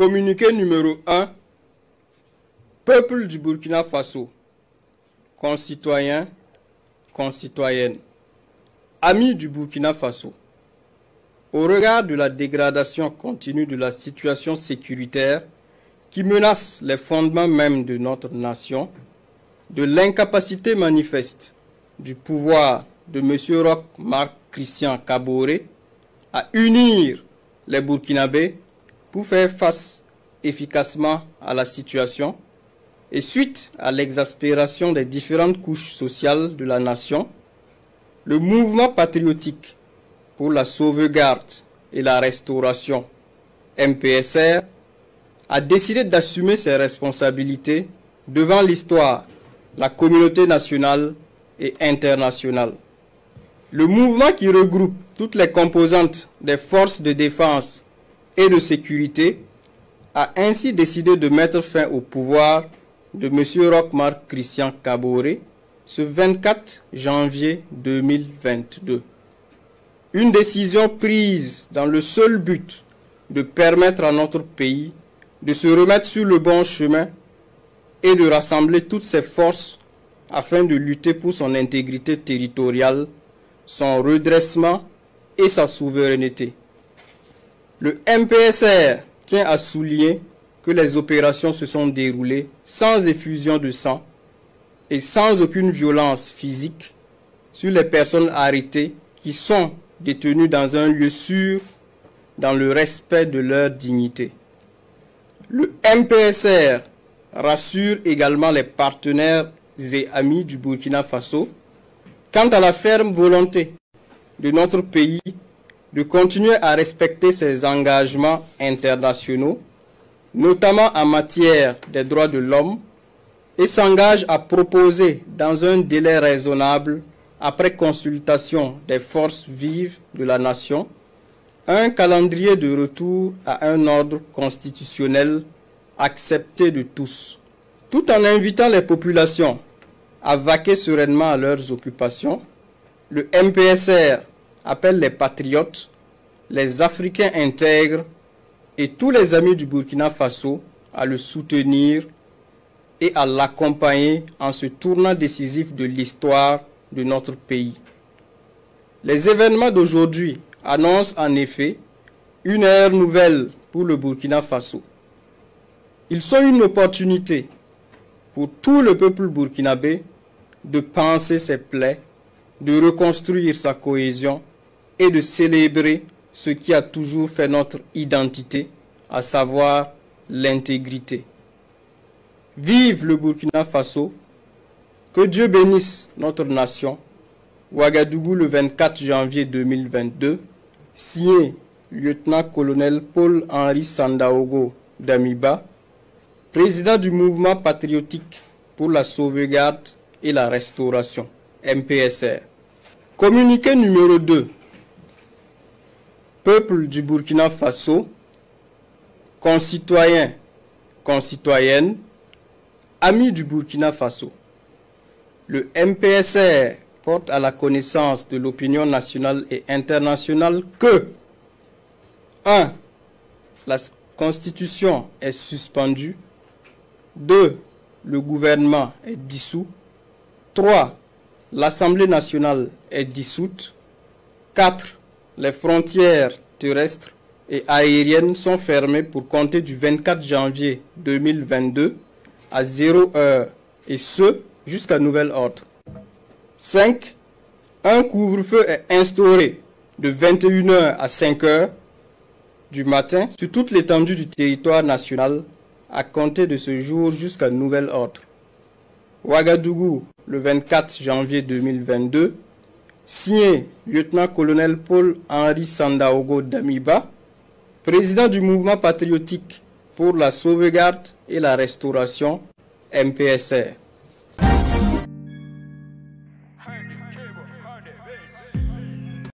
Communiqué numéro 1. Peuple du Burkina Faso, concitoyens, concitoyennes, amis du Burkina Faso. Au regard de la dégradation continue de la situation sécuritaire qui menace les fondements mêmes de notre nation, de l'incapacité manifeste du pouvoir de M. Roch Marc Christian Kaboré à unir les Burkinabés pour faire face efficacement à la situation, et suite à l'exaspération des différentes couches sociales de la nation, le mouvement patriotique pour la sauvegarde et la restauration, MPSR, a décidé d'assumer ses responsabilités devant l'histoire, la communauté nationale et internationale. Le mouvement qui regroupe toutes les composantes des forces de défense et de sécurité a ainsi décidé de mettre fin au pouvoir de M. Roch Marc Christian Kaboré ce 24 janvier 2022. Une décision prise dans le seul but de permettre à notre pays de se remettre sur le bon chemin et de rassembler toutes ses forces afin de lutter pour son intégrité territoriale, son redressement et sa souveraineté. Le MPSR tient à souligner que les opérations se sont déroulées sans effusion de sang et sans aucune violence physique sur les personnes arrêtées qui sont détenues dans un lieu sûr, dans le respect de leur dignité. Le MPSR rassure également les partenaires et amis du Burkina Faso quant à la ferme volonté de notre pays de continuer à respecter ses engagements internationaux, notamment en matière des droits de l'homme, et s'engage à proposer dans un délai raisonnable, après consultation des forces vives de la nation, un calendrier de retour à un ordre constitutionnel accepté de tous, tout en invitant les populations à vaquer sereinement à leurs occupations. Le MPSR appelle les patriotes, les Africains intègres et tous les amis du Burkina Faso à le soutenir et à l'accompagner en ce tournant décisif de l'histoire de notre pays. Les événements d'aujourd'hui annoncent en effet une ère nouvelle pour le Burkina Faso. Ils sont une opportunité pour tout le peuple burkinabé de panser ses plaies, de reconstruire sa cohésion et de célébrer ce qui a toujours fait notre identité, à savoir l'intégrité. Vive le Burkina Faso, que Dieu bénisse notre nation. Ouagadougou le 24 janvier 2022, signé lieutenant-colonel Paul-Henri Sandaogo Damiba, président du mouvement patriotique pour la sauvegarde et la restauration, MPSR. Communiqué numéro 2. Peuple du Burkina Faso, concitoyens, concitoyennes, amis du Burkina Faso. Le MPSR porte à la connaissance de l'opinion nationale et internationale que 1. La Constitution est suspendue. 2. Le gouvernement est dissous. 3. L'Assemblée nationale est dissoute. 4. Les frontières terrestres et aériennes sont fermées pour compter du 24 janvier 2022 à 0 heure, et ce, jusqu'à nouvel ordre. 5. Un couvre-feu est instauré de 21 h à 5 h du matin sur toute l'étendue du territoire national à compter de ce jour jusqu'à nouvel ordre. Ouagadougou, le 24 janvier 2022, signé lieutenant-colonel Paul-Henri Sandaogo Damiba, président du mouvement patriotique pour la sauvegarde et la restauration, MPSR.